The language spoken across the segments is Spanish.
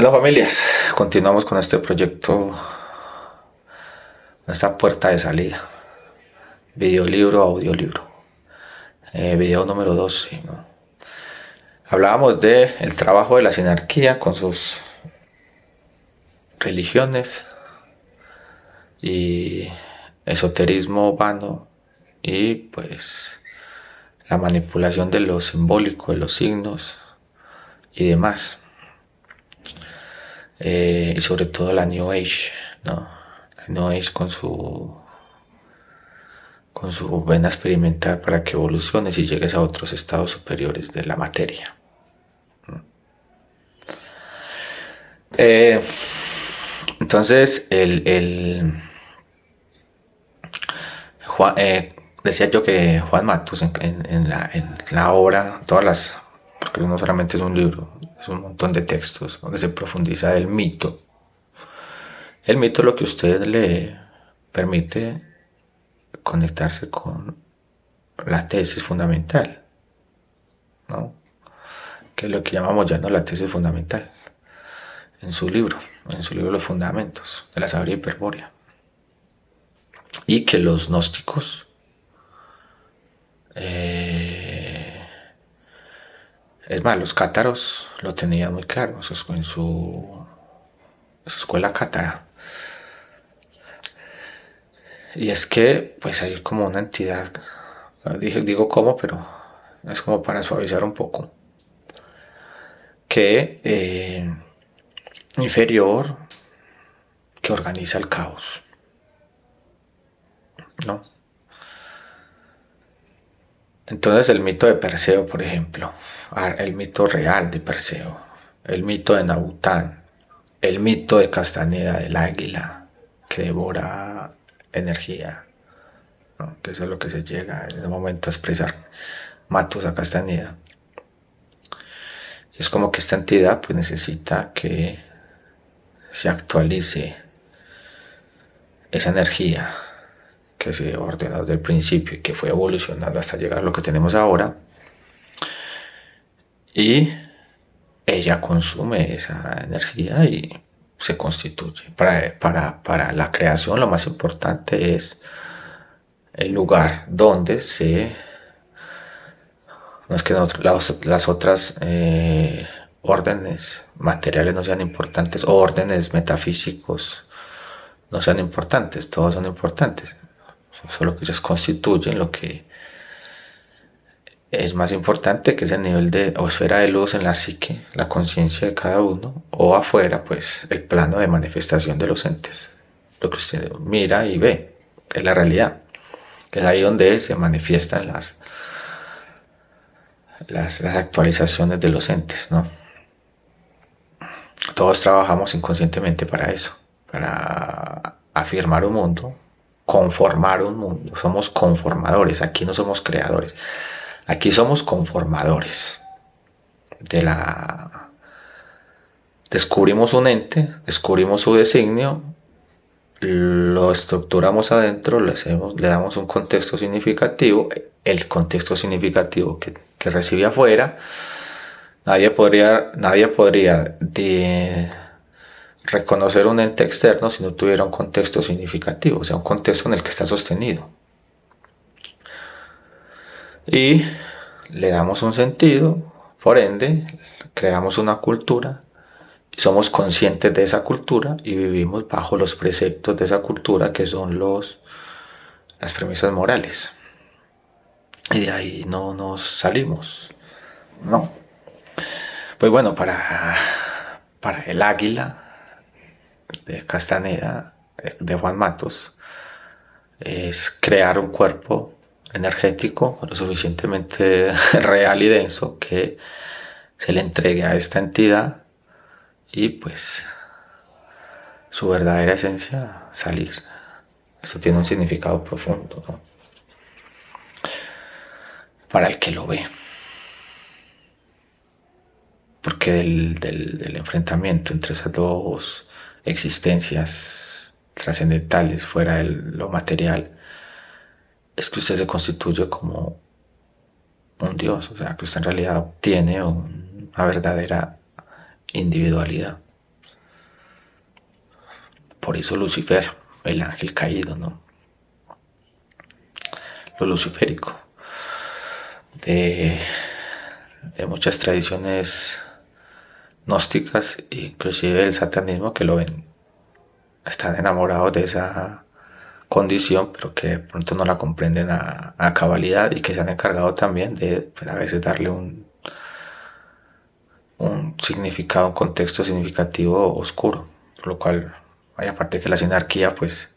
Hola familias, continuamos con este proyecto, esta puerta de salida, videolibro, audiolibro, video número 12, ¿no? Hablábamos de el trabajo de la sinarquía con sus religiones y esoterismo vano y pues la manipulación de lo simbólico, de los signos y demás. Y sobre todo la New Age, ¿no? La New Age con su vena experimental para que evoluciones y llegues a otros estados superiores de la materia. Eh, entonces, decía yo que Juan Matus en la obra, todas las, porque no solamente es un libro, es un montón de textos donde se profundiza del mito. El mito lo que usted le permite conectarse con la tesis fundamental, ¿no? Que es lo que llamamos ya no la tesis fundamental, en su libro Los Fundamentos de la Sabiduría Hiperbórea. Y que los gnósticos, es más, los cátaros lo tenían muy claro en su escuela cátara. Y es que, pues hay como una entidad, digo cómo, pero es como para suavizar un poco, que inferior, que organiza el caos, ¿no? Entonces el mito de Perseo, por ejemplo, el mito real de Perseo, el mito de Nabután, el mito de Castaneda, del águila que devora energía, ¿no? Que eso es lo que se llega en el momento a expresar Matus a Castaneda. Y es como que esta entidad pues necesita que se actualice esa energía que se ordenó desde el principio y que fue evolucionando hasta llegar a lo que tenemos ahora. Y ella consume esa energía y se constituye. Para la creación lo más importante es el lugar donde se... No es que las otras órdenes materiales no sean importantes, o órdenes metafísicos no sean importantes, todos son importantes. Solo que ellos constituyen lo que es más importante, que es el nivel de o esfera de luz en la psique, la conciencia de cada uno, o afuera, pues el plano de manifestación de los entes, lo que usted mira y ve, que es la realidad, que es ahí donde se manifiestan las actualizaciones de los entes, ¿no? Todos trabajamos inconscientemente para eso, para afirmar un mundo, conformar un mundo. Somos conformadores, aquí no somos creadores, aquí somos conformadores de la... Descubrimos un ente, descubrimos su designio, lo estructuramos adentro, le damos un contexto significativo, el contexto significativo que recibe afuera. Nadie podría reconocer un ente externo si no tuviera un contexto significativo, o sea, un contexto en el que está sostenido. Y le damos un sentido, por ende, creamos una cultura, y somos conscientes de esa cultura y vivimos bajo los preceptos de esa cultura, que son las premisas morales. Y de ahí no nos salimos. No. Pues bueno, para el águila de Castaneda, de Juan Matos, es crear un cuerpo energético lo suficientemente real y denso que se le entregue a esta entidad y pues su verdadera esencia salir. Eso tiene un significado profundo, ¿no? Para el que lo ve. Porque del enfrentamiento entre esas dos existencias trascendentales fuera de lo material, es que usted se constituye como un Dios, o sea, que usted en realidad tiene una verdadera individualidad. por eso Lucifer, el ángel caído, ¿no? Lo luciférico. De, de muchas tradiciones gnósticas, inclusive el satanismo, que lo ven, están enamorados de esa condición, pero que de pronto no la comprenden a cabalidad, y que se han encargado también de, pues, a veces darle un significado, un contexto significativo oscuro, por lo cual hay, aparte que la sinarquía pues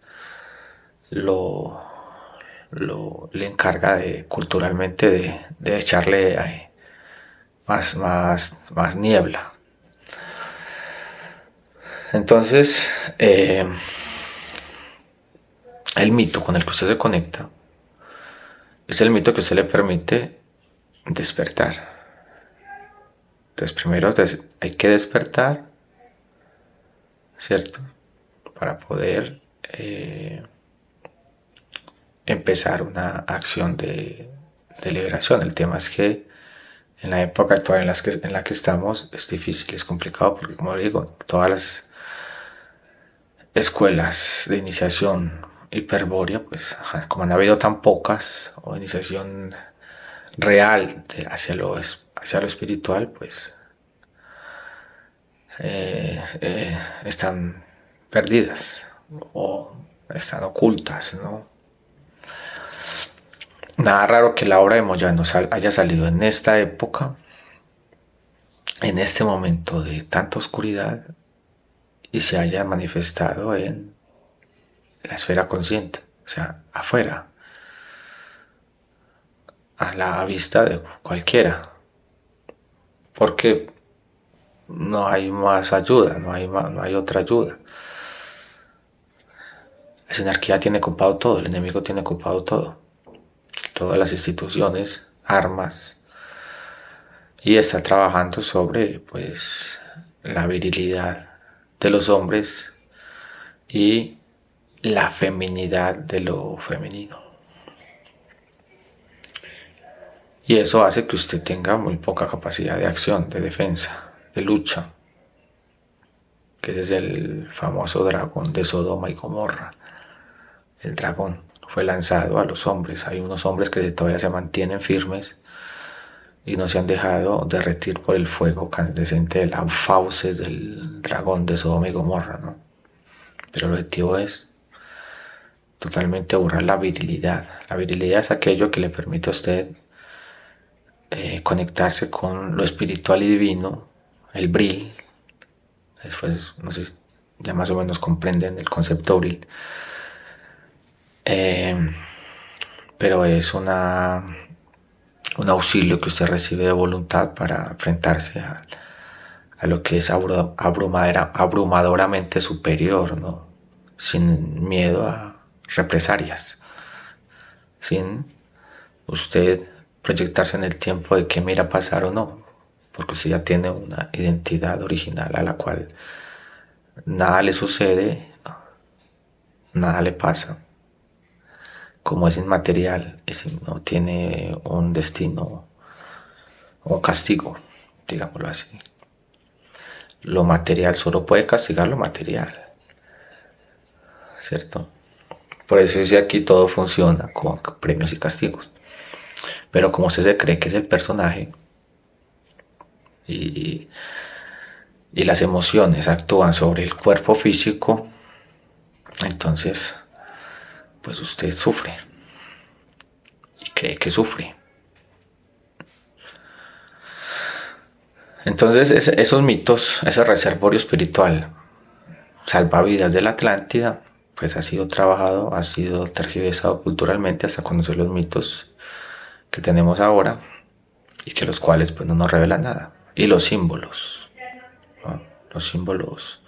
lo, le encarga de, culturalmente, de echarle más niebla. Entonces, el mito con el que usted se conecta es el mito que usted le permite despertar. Entonces, primero hay que despertar, ¿cierto? Para poder empezar una acción de liberación. El tema es que en la época actual en la que estamos es difícil, es complicado, porque, como digo, todas las escuelas de iniciación hiperbórea, pues como han habido tan pocas, o iniciación real hacia lo espiritual, pues están perdidas o están ocultas, ¿no? Nada raro que la obra de Moyano haya salido en esta época, en este momento de tanta oscuridad, y se haya manifestado en la esfera consciente, o sea, afuera, a la vista de cualquiera, porque no hay más ayuda, no hay otra ayuda. La sinarquía tiene ocupado todo, el enemigo tiene ocupado todo, todas las instituciones, armas, y está trabajando sobre, pues, la virilidad de los hombres y la feminidad de lo femenino. Y eso hace que usted tenga muy poca capacidad de acción, de defensa, de lucha, que ese es el famoso dragón de Sodoma y Gomorra. El dragón fue lanzado a los hombres. Hay unos hombres que todavía se mantienen firmes y no se han dejado derretir por el fuego candescente de las fauces del dragón de Sodoma y Gomorra, ¿no? Pero el objetivo es totalmente borrar la virilidad. La virilidad es aquello que le permite a usted conectarse con lo espiritual y divino, el bril. Después, no sé, ya más o menos comprenden el concepto bril. Pero es un auxilio que usted recibe de voluntad para enfrentarse a lo que es abrumadoramente superior, ¿no? Sin miedo a represalias, sin usted proyectarse en el tiempo de qué me irá a pasar o no, porque usted ya tiene una identidad original a la cual nada le sucede, nada le pasa. Como es inmaterial, no tiene un destino o un castigo, digámoslo así. Lo material solo puede castigar lo material, ¿cierto? Por eso es que aquí todo funciona con premios y castigos. Pero como usted se cree que es el personaje, y, y las emociones actúan sobre el cuerpo físico, entonces pues usted sufre y cree que sufre. Entonces esos mitos, ese reservorio espiritual, salvavidas de la Atlántida, pues ha sido trabajado, ha sido tergiversado culturalmente hasta conocer los mitos que tenemos ahora, y que los cuales pues no nos revelan nada. Y los símbolos, ¿no? Los símbolos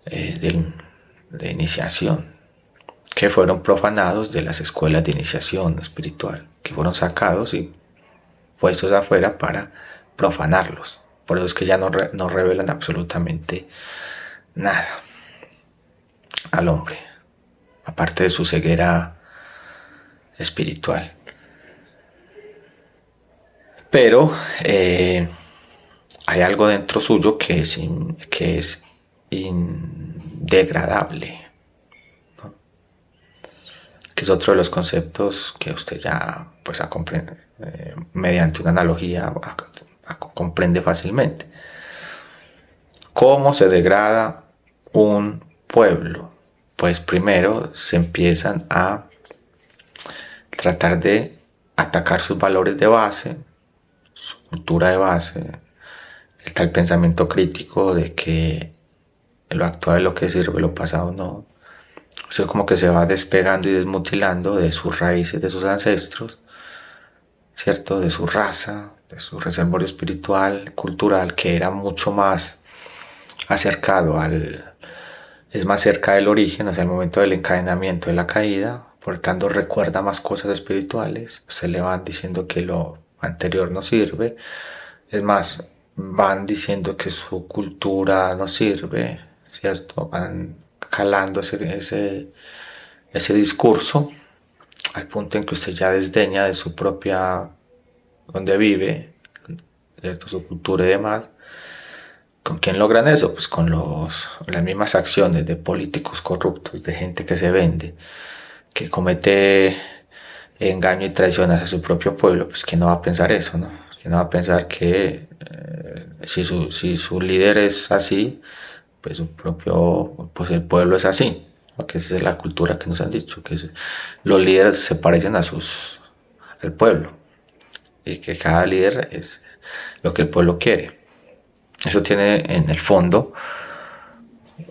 de iniciación, que fueron profanados de las escuelas de iniciación espiritual, que fueron sacados y puestos afuera para profanarlos. Por eso es que ya no revelan absolutamente nada al hombre, aparte de su ceguera espiritual. Pero hay algo dentro suyo que es degradable, ¿no? Que es otro de los conceptos que usted ya pues mediante una analogía comprende fácilmente. ¿Cómo se degrada un pueblo? Pues primero se empiezan a tratar de atacar sus valores de base, su cultura de base. Está el pensamiento crítico de que lo actual es lo que sirve, lo pasado no. O sea, como que se va despegando y desmutilando de sus raíces, de sus ancestros, ¿cierto? De su raza, de su reservorio espiritual, cultural, que era mucho más acercado es más cerca del origen, o sea, el momento del encadenamiento de la caída, por tanto recuerda más cosas espirituales, se le van diciendo que lo anterior no sirve, es más, van diciendo que su cultura no sirve, ¿cierto? Van calando ese discurso al punto en que usted ya desdeña de su propia, donde vive, ¿cierto? Su cultura y demás. ¿Con quién logran eso? Pues con las mismas acciones de políticos corruptos, de gente que se vende, que comete engaño y traición hacia su propio pueblo. Pues quién no va a pensar eso, ¿no? ¿Quién no va a pensar que si su líder es así, pues pues el pueblo es así? Porque esa es la cultura que nos han dicho, que los líderes se parecen al pueblo y que cada líder es lo que el pueblo quiere. Eso tiene en el fondo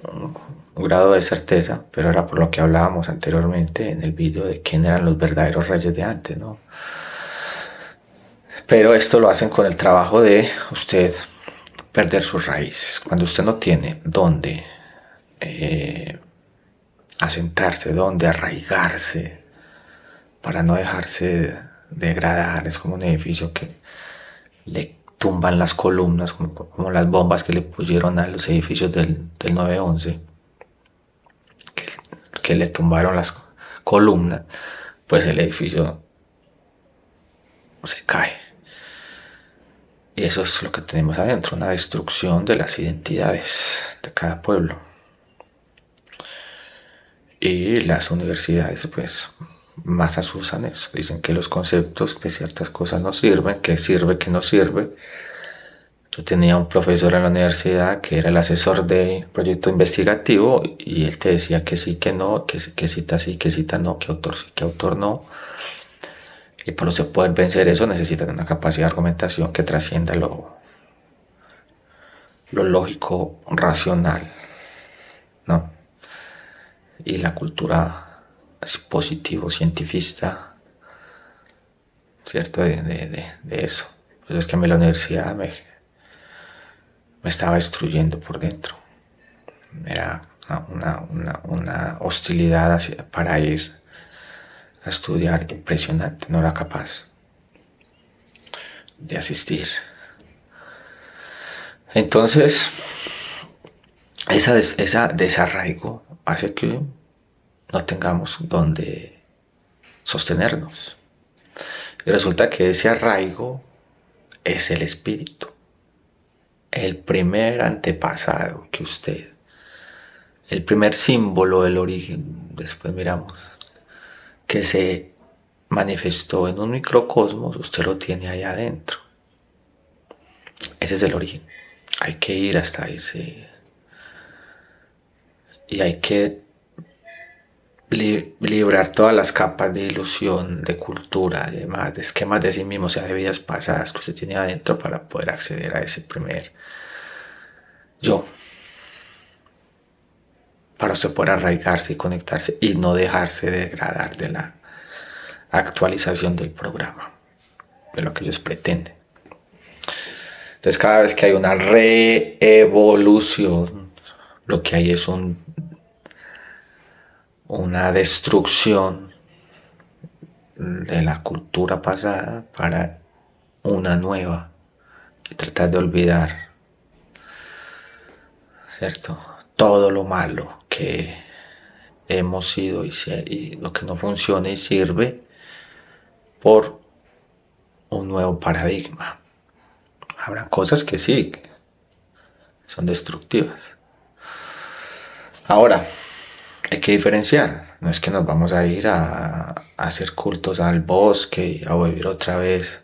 un grado de certeza, pero era por lo que hablábamos anteriormente en el vídeo de quién eran los verdaderos reyes de antes, ¿no? Pero esto lo hacen con el trabajo de usted perder sus raíces. Cuando usted no tiene dónde asentarse, dónde arraigarse, para no dejarse degradar, es como un edificio que le tumban las columnas, como las bombas que le pusieron a los edificios del 9/11, que le tumbaron las columnas, pues el edificio se cae. Y eso es lo que tenemos adentro, una destrucción de las identidades de cada pueblo. Y las universidades, pues, más asusan eso. Dicen que los conceptos de ciertas cosas no sirven, que sirve, que no sirve. Yo tenía un profesor en la universidad que era el asesor de proyecto investigativo y él te decía que sí, que no, que cita sí, que cita no, que autor sí, que autor no. Y para usted poder vencer eso necesitan una capacidad de argumentación que trascienda lo lógico racional, ¿no? Y la cultura positivo cientifista, ¿cierto? De eso. Pues es que a mí la universidad me estaba destruyendo por dentro. Era una hostilidad para ir a estudiar impresionante. No era capaz de asistir. Entonces, esa desarraigo hace que no tengamos donde sostenernos. Y resulta que ese arraigo es el espíritu. El primer antepasado que usted, el primer símbolo del origen, después miramos, que se manifestó en un microcosmos, usted lo tiene ahí adentro. Ese es el origen. Hay que ir hasta ese. Y hay que librar todas las capas de ilusión, de cultura, de demás, de esquemas de sí mismo, o sea, de vidas pasadas que usted tiene adentro para poder acceder a ese primer yo. Para usted poder arraigarse y conectarse y no dejarse degradar de la actualización del programa, de lo que ellos pretenden. Entonces, cada vez que hay una reevolución, lo que hay es una destrucción de la cultura pasada para una nueva y tratar de olvidar, ¿cierto? Todo lo malo que hemos sido y lo que no funciona y sirve por un nuevo paradigma. Habrá cosas que sí, que son destructivas. Ahora, hay que diferenciar. No es que nos vamos a ir a hacer cultos al bosque, a vivir otra vez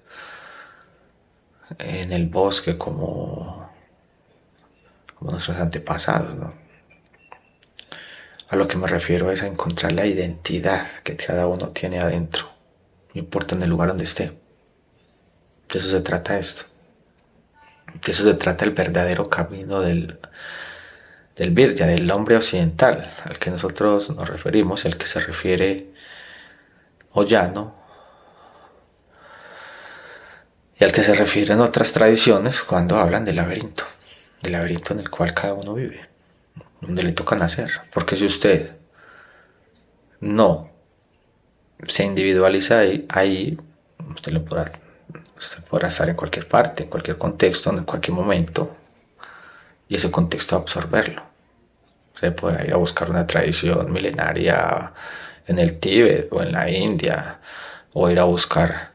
en el bosque como nuestros antepasados, ¿no? A lo que me refiero es a encontrar la identidad que cada uno tiene adentro, no importa en el lugar donde esté. De eso se trata esto. De eso se trata el verdadero camino del Virya, del hombre occidental, al que nosotros nos referimos y al que se refiere Ollano, y al que se refieren otras tradiciones cuando hablan del laberinto en el cual cada uno vive, donde le toca nacer. Porque si usted no se individualiza ahí usted, usted podrá estar en cualquier parte, en cualquier contexto, en cualquier momento, y ese contexto absorberlo. Se podrá ir a buscar una tradición milenaria en el Tíbet o en la India, o ir a buscar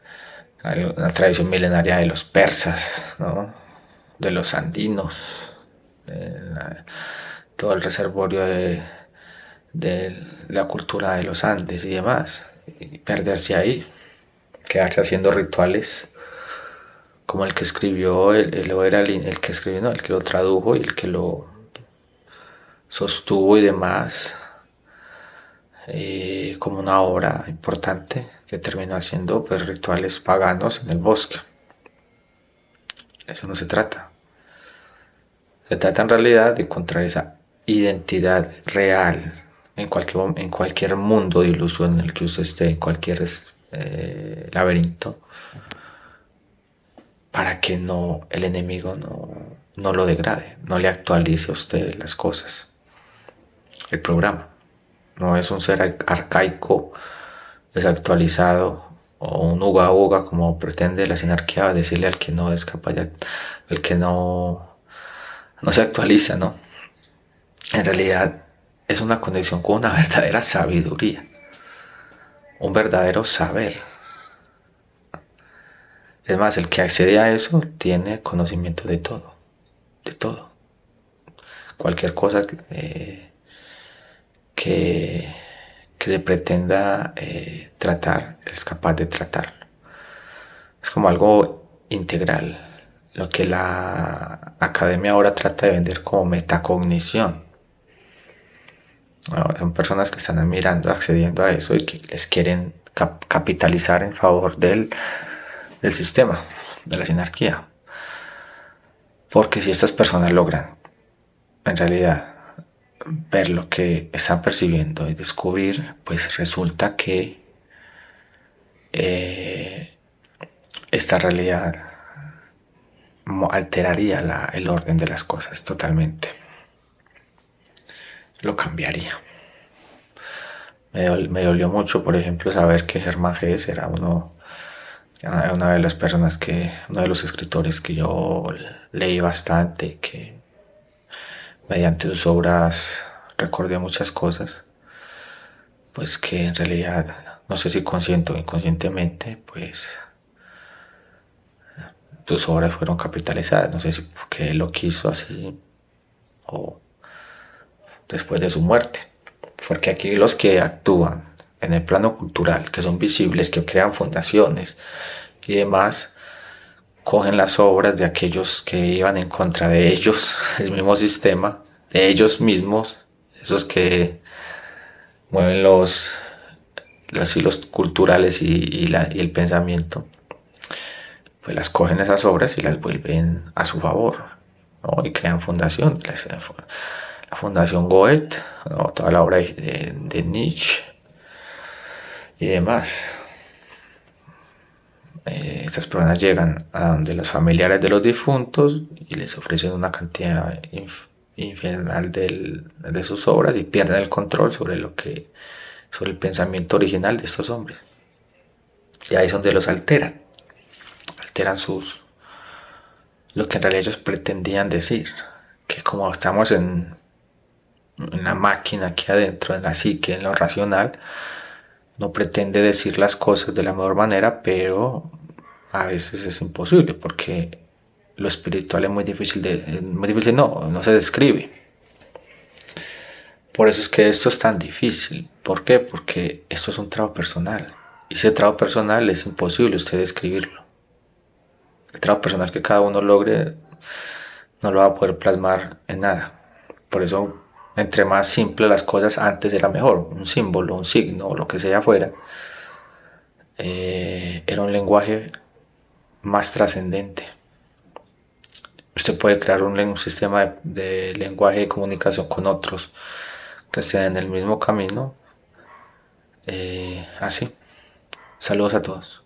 una tradición milenaria de los persas, ¿no? De los andinos, todo el reservorio de la cultura de los Andes y demás, y perderse ahí, quedarse haciendo rituales como el que escribió, el que escribió, no, el que lo tradujo y el que lo sostuvo y demás, como una obra importante que terminó haciendo pues, rituales paganos en el bosque. Eso no se trata. Se trata en realidad de encontrar esa identidad real en cualquier mundo de ilusión en el que usted esté, en cualquier laberinto, para que no el enemigo no lo degrade, no le actualice a usted las cosas. El programa no es un ser arcaico, desactualizado o un uga uga como pretende la sinarquía decirle al que no es capaz, al que no se actualiza, ¿no? En realidad es una conexión con una verdadera sabiduría, un verdadero saber. Es más, el que accede a eso tiene conocimiento de todo, de todo. Cualquier cosa que, que se pretenda tratar, es capaz de tratarlo. Es como algo integral, lo que la academia ahora trata de vender como metacognición. Bueno, son personas que están mirando, accediendo a eso y que les quieren capitalizar en favor del sistema, de la sinarquía. Porque si estas personas logran, en realidad, ver lo que están percibiendo y descubrir, pues resulta que eh, esta realidad alteraría el orden de las cosas totalmente. Lo cambiaría. Me dolió mucho, por ejemplo, saber que Germán Gess era una de las personas uno de los escritores que yo leí bastante, que mediante sus obras recordé muchas cosas, pues que en realidad, no sé si consciente o inconscientemente, pues sus obras fueron capitalizadas, no sé si porque él lo quiso así o después de su muerte. Porque aquí los que actúan en el plano cultural, que son visibles, que crean fundaciones y demás, cogen las obras de aquellos que iban en contra de ellos, el mismo sistema, de ellos mismos, esos que mueven los hilos culturales y el pensamiento, pues las cogen esas obras y las vuelven a su favor, ¿no? Y crean fundaciones. La Fundación Goethe, ¿no? Toda la obra de Nietzsche y demás. Estas personas llegan a donde los familiares de los difuntos y les ofrecen una cantidad infernal de sus obras y pierden el control sobre el pensamiento original de estos hombres. Y ahí es donde los alteran lo que en realidad ellos pretendían decir, que como estamos en la máquina aquí adentro, en la psique, en lo racional, no pretende decir las cosas de la mejor manera, pero a veces es imposible porque lo espiritual es muy difícil no se describe. Por eso es que esto es tan difícil. ¿Por qué? Porque esto es un trabajo personal. Y ese trabajo personal es imposible usted escribirlo. El trabajo personal que cada uno logre no lo va a poder plasmar en nada. Por eso, entre más simple las cosas, antes era mejor. Un símbolo, un signo o lo que sea fuera, era un lenguaje más trascendente. Usted puede crear un sistema de lenguaje de comunicación con otros que estén en el mismo camino. Así. Saludos a todos.